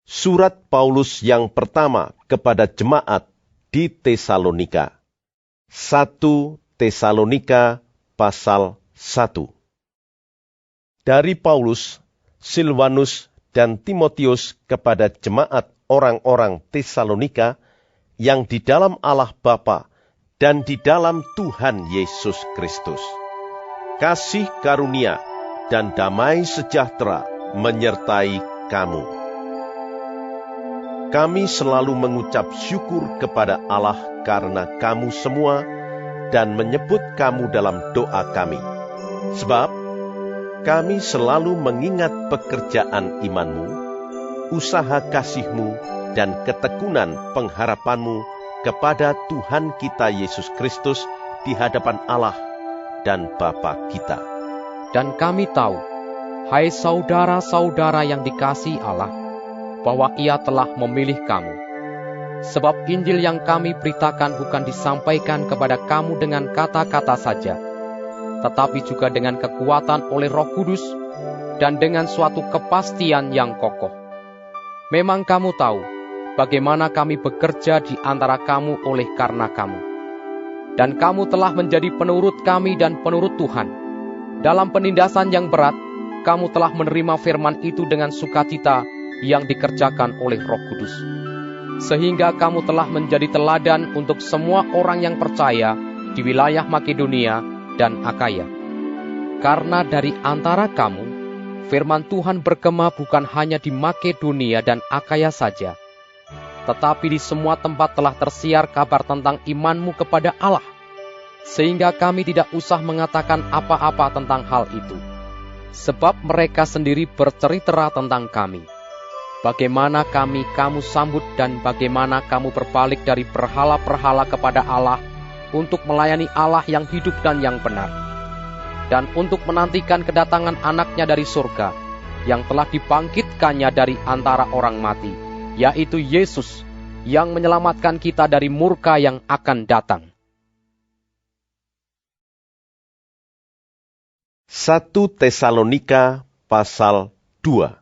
Surat Paulus yang pertama kepada jemaat di Tesalonika. 1 Tesalonika pasal 1. Dari Paulus, Silvanus, dan Timotius kepada jemaat orang-orang Tesalonika yang di dalam Allah Bapa dan di dalam Tuhan Yesus Kristus. Kasih karunia dan damai sejahtera menyertai kamu. Kami selalu mengucap syukur kepada Allah karena kamu semua dan menyebut kamu dalam doa kami. Sebab kami selalu mengingat pekerjaan imanmu, usaha kasihmu, dan ketekunan pengharapanmu kepada Tuhan kita Yesus Kristus di hadapan Allah dan Bapa kita. Dan kami tahu, hai saudara-saudara yang dikasihi Allah, bahwa Ia telah memilih kamu. Sebab Injil yang kami beritakan bukan disampaikan kepada kamu dengan kata-kata saja, tetapi juga dengan kekuatan oleh Roh Kudus dan dengan suatu kepastian yang kokoh. Memang kamu tahu bagaimana kami bekerja di antara kamu oleh karena kamu. Dan kamu telah menjadi penurut kami dan penurut Tuhan. Dalam penindasan yang berat, kamu telah menerima firman itu dengan sukacita yang dikerjakan oleh Roh Kudus. Sehingga kamu telah menjadi teladan untuk semua orang yang percaya di wilayah Makedonia dan Akaya. Karena dari antara kamu, firman Tuhan bergema bukan hanya di Makedonia dan Akaya saja, tetapi di semua tempat telah tersiar kabar tentang imanmu kepada Allah, sehingga kami tidak usah mengatakan apa-apa tentang hal itu. Sebab mereka sendiri bercerita tentang kami, bagaimana kamu sambut dan bagaimana kamu berbalik dari berhala-berhala kepada Allah untuk melayani Allah yang hidup dan yang benar, dan untuk menantikan kedatangan anaknya dari surga, yang telah dibangkitkannya dari antara orang mati, yaitu Yesus, yang menyelamatkan kita dari murka yang akan datang. 1 Tesalonika pasal 2.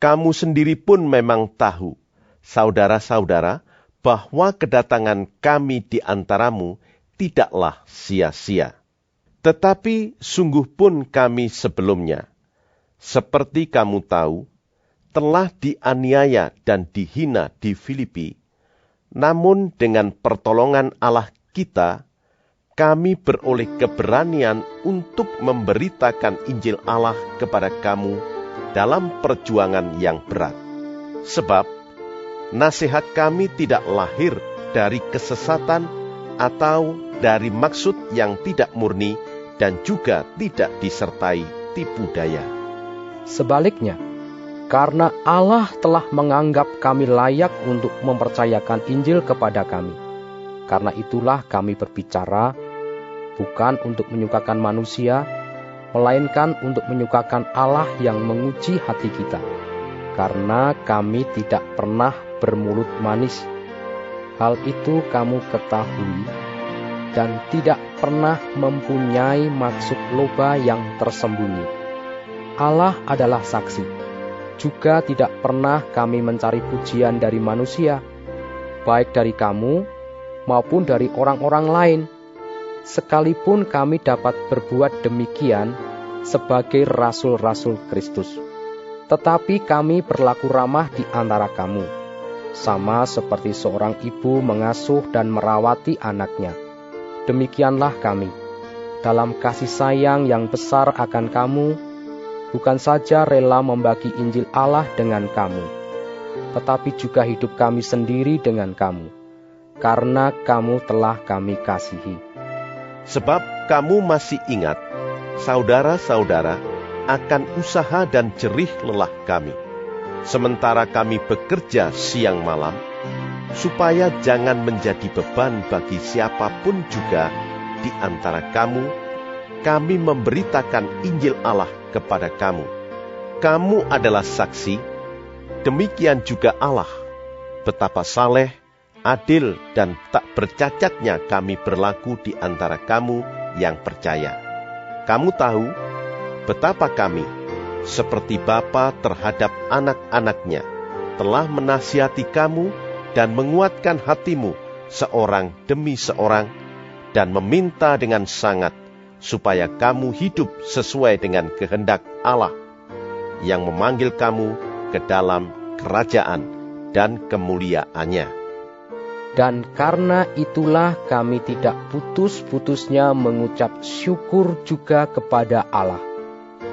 Kamu sendiri pun memang tahu, saudara-saudara, bahwa kedatangan kami di antaramu tidaklah sia-sia. Tetapi sungguh pun kami sebelumnya, seperti kamu tahu, telah dianiaya dan dihina di Filipi, namun dengan pertolongan Allah kita, kami beroleh keberanian untuk memberitakan Injil Allah kepada kamu dalam perjuangan yang berat. Sebab nasihat kami tidak lahir dari kesesatan atau dari maksud yang tidak murni dan juga tidak disertai tipu daya. Sebaliknya, karena Allah telah menganggap kami layak untuk mempercayakan Injil kepada kami. Karena itulah kami berbicara, bukan untuk menyukakan manusia, melainkan untuk menyukakan Allah yang menguji hati kita. Karena kami tidak pernah bermulut manis. Hal itu kamu ketahui, dan tidak pernah mempunyai maksud loba yang tersembunyi. Allah adalah saksi. Juga tidak pernah kami mencari pujian dari manusia, baik dari kamu maupun dari orang-orang lain. Sekalipun kami dapat berbuat demikian sebagai rasul-rasul Kristus. Tetapi kami berlaku ramah di antara kamu, sama seperti seorang ibu mengasuh dan merawati anaknya. Demikianlah kami, dalam kasih sayang yang besar akan kamu, bukan saja rela membagi Injil Allah dengan kamu, tetapi juga hidup kami sendiri dengan kamu, karena kamu telah kami kasihi. Sebab kamu masih ingat, saudara-saudara, akan usaha dan jerih lelah kami, sementara kami bekerja siang malam, supaya jangan menjadi beban bagi siapapun juga di antara kamu, kami memberitakan Injil Allah kepada kamu. Kamu adalah saksi, demikian juga Allah, betapa saleh, adil, dan tak bercacatnya kami berlaku di antara kamu yang percaya. Kamu tahu betapa kami, seperti bapa terhadap anak-anaknya, telah menasihati kamu dan menguatkan hatimu seorang demi seorang, dan meminta dengan sangat supaya kamu hidup sesuai dengan kehendak Allah yang memanggil kamu ke dalam kerajaan dan kemuliaannya. Dan karena itulah kami tidak putus-putusnya mengucap syukur juga kepada Allah,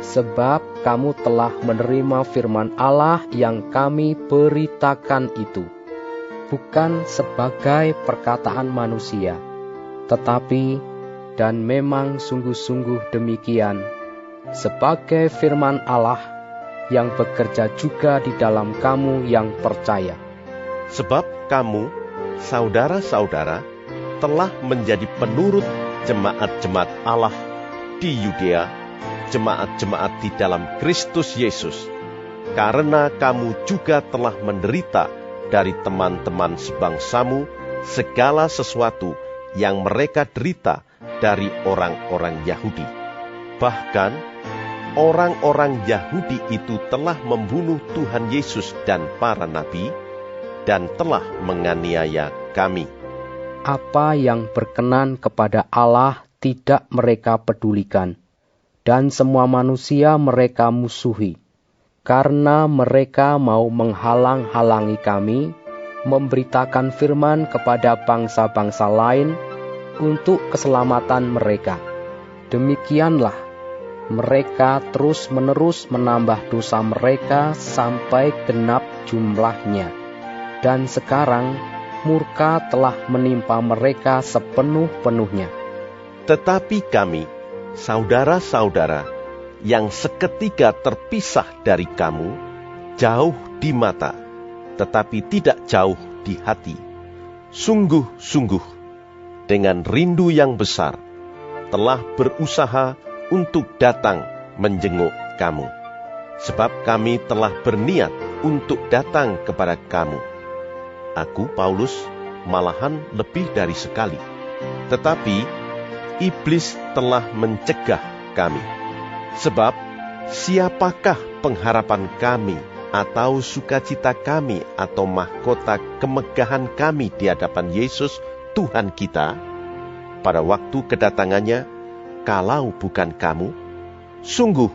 sebab kamu telah menerima firman Allah yang kami beritakan itu, bukan sebagai perkataan manusia, tetapi, dan memang sungguh-sungguh demikian, sebagai firman Allah yang bekerja juga di dalam kamu yang percaya. Sebab kamu, saudara-saudara, telah menjadi penurut jemaat-jemaat Allah di Yudea, jemaat-jemaat di dalam Kristus Yesus, karena kamu juga telah menderita dari teman-teman sebangsamu segala sesuatu yang mereka derita dari orang-orang Yahudi. Bahkan, orang-orang Yahudi itu telah membunuh Tuhan Yesus dan para nabi, dan telah menganiaya kami. Apa yang berkenan kepada Allah tidak mereka pedulikan, dan semua manusia mereka musuhi, karena mereka mau menghalang-halangi kami, memberitakan firman kepada bangsa-bangsa lain untuk keselamatan mereka. Demikianlah, mereka terus-menerus menambah dosa mereka sampai genap jumlahnya. Dan sekarang murka telah menimpa mereka sepenuh-penuhnya. Tetapi kami, saudara-saudara, yang seketika terpisah dari kamu, jauh di mata, tetapi tidak jauh di hati, sungguh-sungguh, dengan rindu yang besar, telah berusaha untuk datang menjenguk kamu. Sebab kami telah berniat untuk datang kepada kamu. Aku, Paulus, malahan lebih dari sekali. Tetapi, iblis telah mencegah kami. Sebab, siapakah pengharapan kami, atau sukacita kami, atau mahkota kemegahan kami di hadapan Yesus, Tuhan kita, pada waktu kedatangannya, kalau bukan kamu? Sungguh,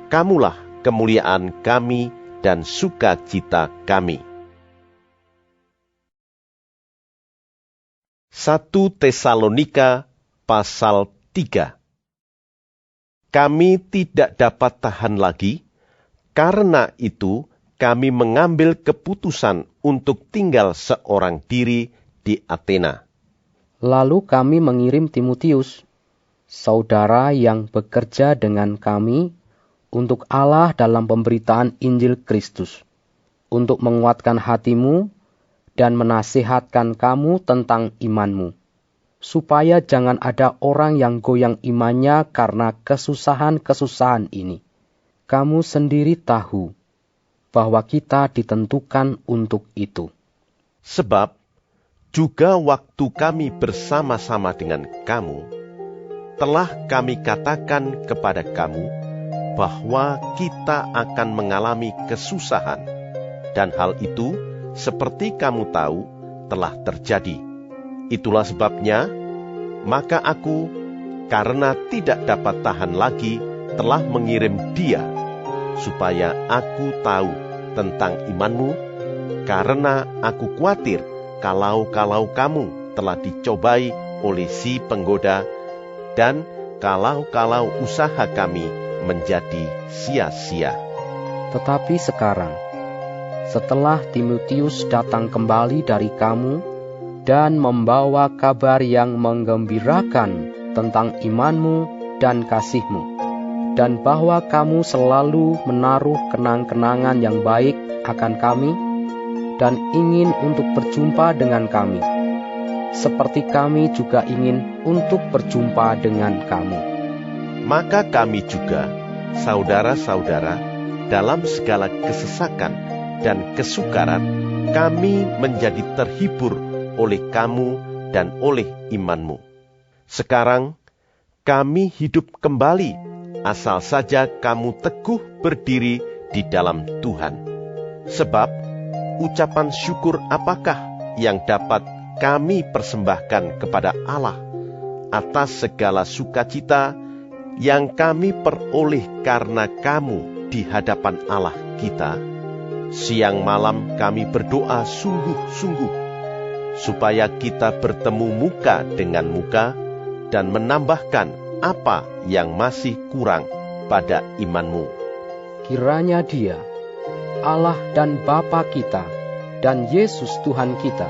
kamulah kemuliaan kami dan sukacita kami. 1 Tesalonika pasal 3. Kami tidak dapat tahan lagi, karena itu kami mengambil keputusan untuk tinggal seorang diri di Athena. Lalu kami mengirim Timotius, saudara yang bekerja dengan kami untuk Allah dalam pemberitaan Injil Kristus, untuk menguatkan hatimu dan menasihatkan kamu tentang imanmu, supaya jangan ada orang yang goyang imannya karena kesusahan-kesusahan ini. Kamu sendiri tahu bahwa kita ditentukan untuk itu. Sebab juga waktu kami bersama-sama dengan kamu, telah kami katakan kepada kamu bahwa kita akan mengalami kesusahan, dan hal itu seperti kamu tahu, telah terjadi. Itulah sebabnya, maka aku, karena tidak dapat tahan lagi, telah mengirim dia, supaya aku tahu tentang imanmu, karena aku khawatir kalau kamu telah dicobai oleh si penggoda, dan kalau usaha kami menjadi sia-sia. Tetapi sekarang, setelah Timotius datang kembali dari kamu dan membawa kabar yang menggembirakan tentang imanmu dan kasihmu, dan bahwa kamu selalu menaruh kenang-kenangan yang baik akan kami, dan ingin untuk berjumpa dengan kami, seperti kami juga ingin untuk berjumpa dengan kamu. Maka kami juga, saudara-saudara, dalam segala kesesakan dan kesukaran, kami menjadi terhibur oleh kamu dan oleh imanmu. Sekarang kami hidup kembali, asal saja kamu teguh berdiri di dalam Tuhan. Sebab ucapan syukur apakah yang dapat kami persembahkan kepada Allah atas segala sukacita yang kami peroleh karena kamu di hadapan Allah kita? Siang malam kami berdoa sungguh-sungguh supaya kita bertemu muka dengan muka dan menambahkan apa yang masih kurang pada imanmu. Kiranya Dia, Allah dan Bapa kita, dan Yesus Tuhan kita,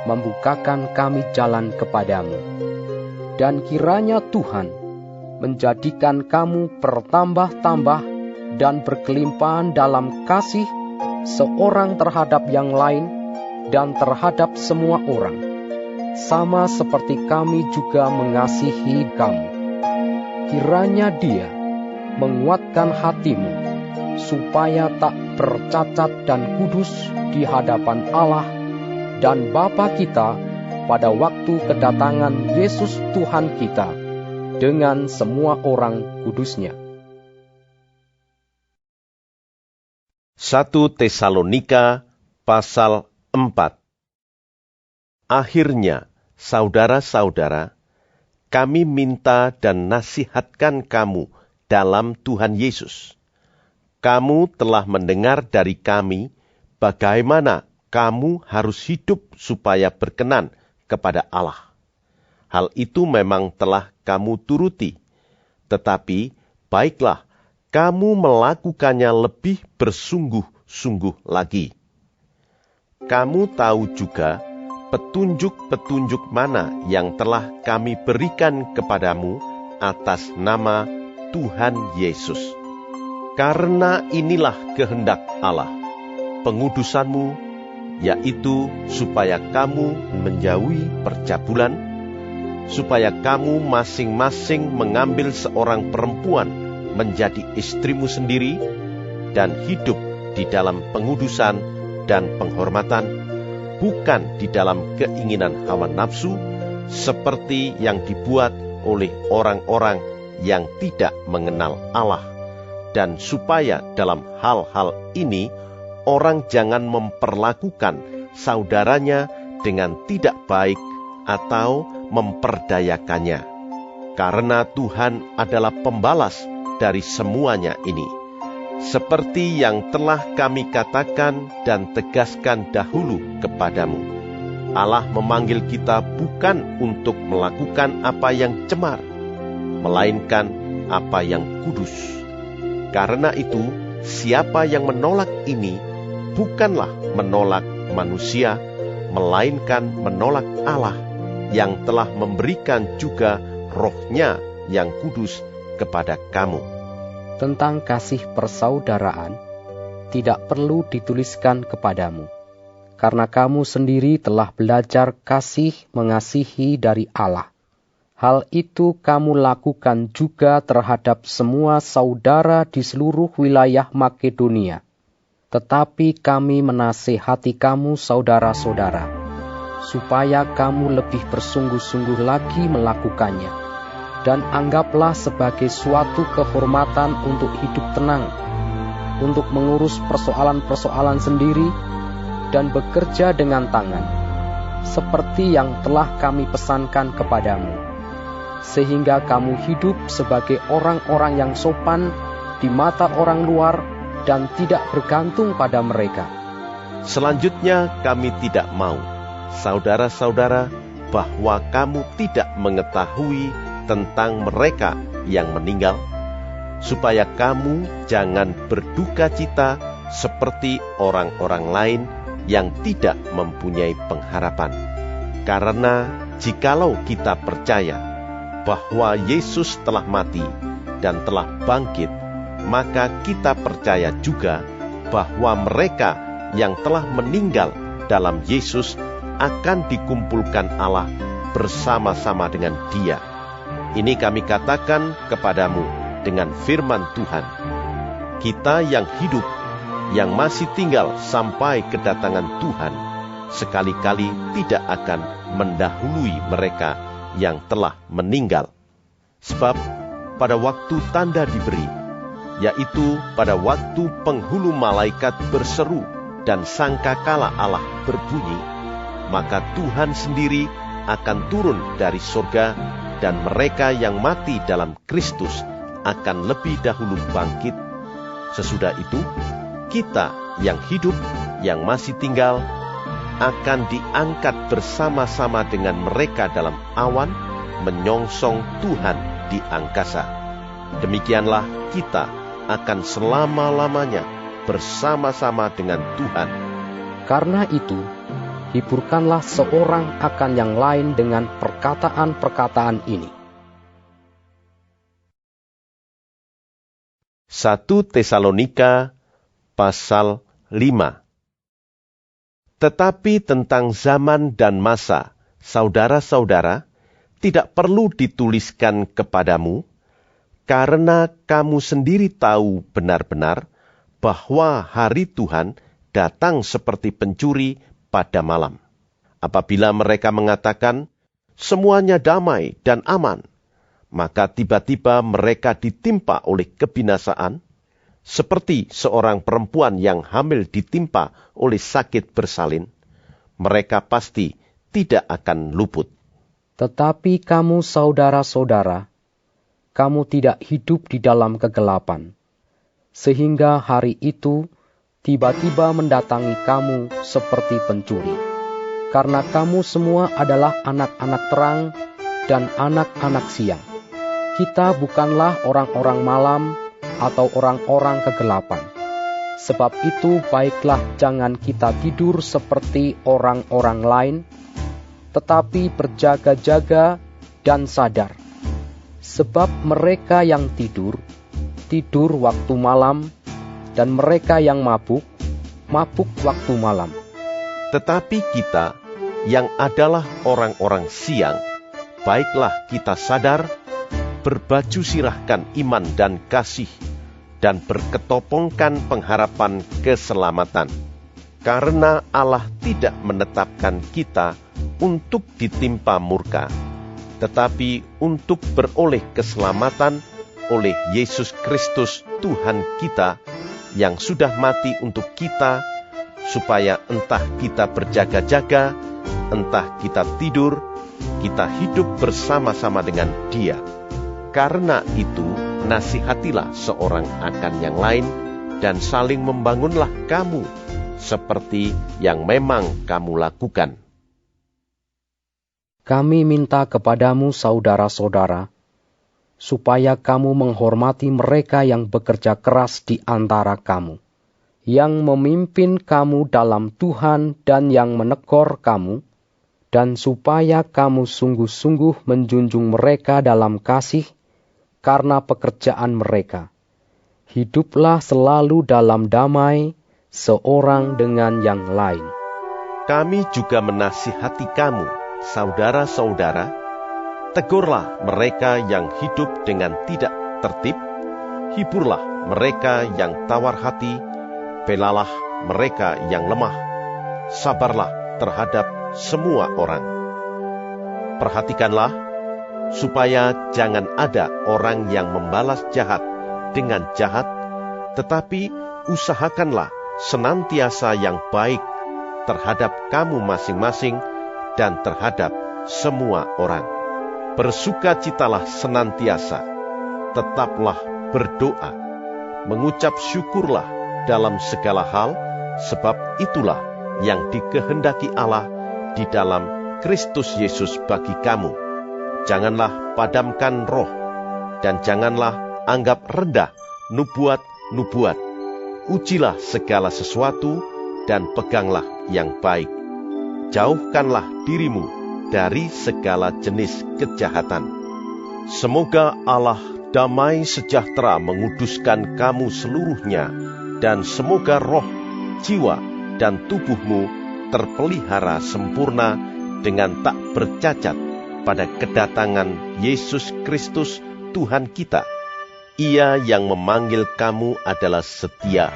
membukakan kami jalan kepadamu. Dan kiranya Tuhan menjadikan kamu bertambah-tambah dan berkelimpahan dalam kasih seorang terhadap yang lain dan terhadap semua orang, sama seperti kami juga mengasihi kamu. Kiranya Dia menguatkan hatimu, supaya tak bercacat dan kudus di hadapan Allah dan Bapa kita pada waktu kedatangan Yesus Tuhan kita dengan semua orang kudusnya. 1 Tesalonika pasal 4. Akhirnya, saudara-saudara, kami minta dan nasihatkan kamu dalam Tuhan Yesus. Kamu telah mendengar dari kami bagaimana kamu harus hidup supaya berkenan kepada Allah. Hal itu memang telah kamu turuti, tetapi baiklah kamu melakukannya lebih bersungguh-sungguh lagi. Kamu tahu juga petunjuk-petunjuk mana yang telah kami berikan kepadamu atas nama Tuhan Yesus. Karena inilah kehendak Allah, pengudusanmu, yaitu supaya kamu menjauhi percabulan, supaya kamu masing-masing mengambil seorang perempuan menjadi istrimu sendiri, dan hidup di dalam pengudusan dan penghormatan, bukan di dalam keinginan hawa nafsu, seperti yang dibuat oleh orang-orang yang tidak mengenal Allah, dan supaya dalam hal-hal ini orang jangan memperlakukan saudaranya dengan tidak baik atau memperdayakannya, karena Tuhan adalah pembalas dari semuanya ini. Seperti yang telah kami katakan dan tegaskan dahulu kepadamu, Allah memanggil kita bukan untuk melakukan apa yang cemar, melainkan apa yang kudus. Karena itu, siapa yang menolak ini, bukanlah menolak manusia, melainkan menolak Allah, yang telah memberikan juga Roh-Nya yang kudus kepada kamu. Tentang kasih persaudaraan, tidak perlu dituliskan kepadamu, karena kamu sendiri telah belajar kasih mengasihi dari Allah. Hal itu kamu lakukan juga terhadap semua saudara di seluruh wilayah Makedonia. Tetapi kami menasihati kamu saudara-saudara, supaya kamu lebih bersungguh-sungguh lagi melakukannya. Dan anggaplah sebagai suatu kehormatan untuk hidup tenang, untuk mengurus persoalan-persoalan sendiri, dan bekerja dengan tangan, seperti yang telah kami pesankan kepadamu, sehingga kamu hidup sebagai orang-orang yang sopan di mata orang luar dan tidak bergantung pada mereka. Selanjutnya kami tidak mau, saudara-saudara, bahwa kamu tidak mengetahui tentang mereka yang meninggal, supaya kamu jangan berduka cita seperti orang-orang lain yang tidak mempunyai pengharapan. Karena jikalau kita percaya bahwa Yesus telah mati dan telah bangkit, maka kita percaya juga bahwa mereka yang telah meninggal dalam Yesus akan dikumpulkan Allah bersama-sama dengan Dia. Ini kami katakan kepadamu dengan firman Tuhan. Kita yang hidup, yang masih tinggal sampai kedatangan Tuhan, sekali-kali tidak akan mendahului mereka yang telah meninggal. Sebab pada waktu tanda diberi, yaitu pada waktu penghulu malaikat berseru dan sangkakala Allah berbunyi, maka Tuhan sendiri akan turun dari surga, dan mereka yang mati dalam Kristus akan lebih dahulu bangkit. Sesudah itu, kita yang hidup, yang masih tinggal, akan diangkat bersama-sama dengan mereka dalam awan, menyongsong Tuhan di angkasa. Demikianlah kita akan selama-lamanya bersama-sama dengan Tuhan. Karena itu, hiburkanlah seorang akan yang lain dengan perkataan-perkataan ini. 1 Tesalonika pasal 5. Tetapi tentang zaman dan masa, saudara-saudara, tidak perlu dituliskan kepadamu, karena kamu sendiri tahu benar-benar bahwa hari Tuhan datang seperti pencuri pada malam. Apabila mereka mengatakan, semuanya damai dan aman, maka tiba-tiba mereka ditimpa oleh kebinasaan, seperti seorang perempuan yang hamil ditimpa oleh sakit bersalin. Mereka pasti tidak akan luput. Tetapi kamu saudara-saudara, kamu tidak hidup di dalam kegelapan, sehingga hari itu tiba-tiba mendatangi kamu seperti pencuri. Karena kamu semua adalah anak-anak terang dan anak-anak siang. Kita bukanlah orang-orang malam atau orang-orang kegelapan. Sebab itu baiklah jangan kita tidur seperti orang-orang lain, tetapi berjaga-jaga dan sadar. Sebab mereka yang tidur, tidur waktu malam, dan mereka yang mabuk, mabuk waktu malam. Tetapi kita yang adalah orang-orang siang, baiklah kita sadar, berbaju sirahkan iman dan kasih, dan berketopongkan pengharapan keselamatan. Karena Allah tidak menetapkan kita untuk ditimpa murka, tetapi untuk beroleh keselamatan oleh Yesus Kristus Tuhan kita, yang sudah mati untuk kita, supaya entah kita berjaga-jaga, entah kita tidur, kita hidup bersama-sama dengan Dia. Karena itu, nasihatilah seorang akan yang lain, dan saling membangunlah kamu, seperti yang memang kamu lakukan. Kami minta kepadamu saudara-saudara, supaya kamu menghormati mereka yang bekerja keras di antara kamu, yang memimpin kamu dalam Tuhan dan yang menegur kamu, dan supaya kamu sungguh-sungguh menjunjung mereka dalam kasih, karena pekerjaan mereka. Hiduplah selalu dalam damai, seorang dengan yang lain. Kami juga menasihati kamu, saudara-saudara, tegurlah mereka yang hidup dengan tidak tertib, hiburlah mereka yang tawar hati, belalah mereka yang lemah, sabarlah terhadap semua orang. Perhatikanlah, supaya jangan ada orang yang membalas jahat dengan jahat, tetapi usahakanlah senantiasa yang baik terhadap kamu masing-masing dan terhadap semua orang. Bersukacitalah senantiasa, tetaplah berdoa, mengucap syukurlah dalam segala hal, sebab itulah yang dikehendaki Allah di dalam Kristus Yesus bagi kamu. Janganlah padamkan roh, dan janganlah anggap rendah nubuat-nubuat. Ujilah segala sesuatu, dan peganglah yang baik. Jauhkanlah dirimu dari segala jenis kejahatan. Semoga Allah damai sejahtera menguduskan kamu seluruhnya, dan semoga roh, jiwa, dan tubuhmu terpelihara sempurna dengan tak bercacat pada kedatangan Yesus Kristus Tuhan kita. Ia yang memanggil kamu adalah setia.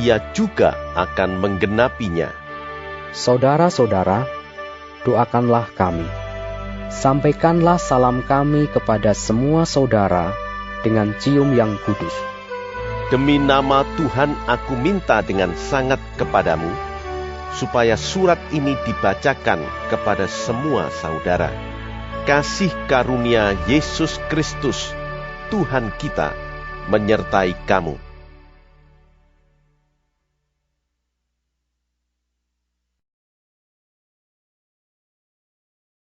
Ia juga akan menggenapinya. Saudara-saudara, doakanlah kami. Sampaikanlah salam kami kepada semua saudara dengan cium yang kudus. Demi nama Tuhan aku minta dengan sangat kepadamu, supaya surat ini dibacakan kepada semua saudara. Kasih karunia Yesus Kristus, Tuhan kita, menyertai kamu.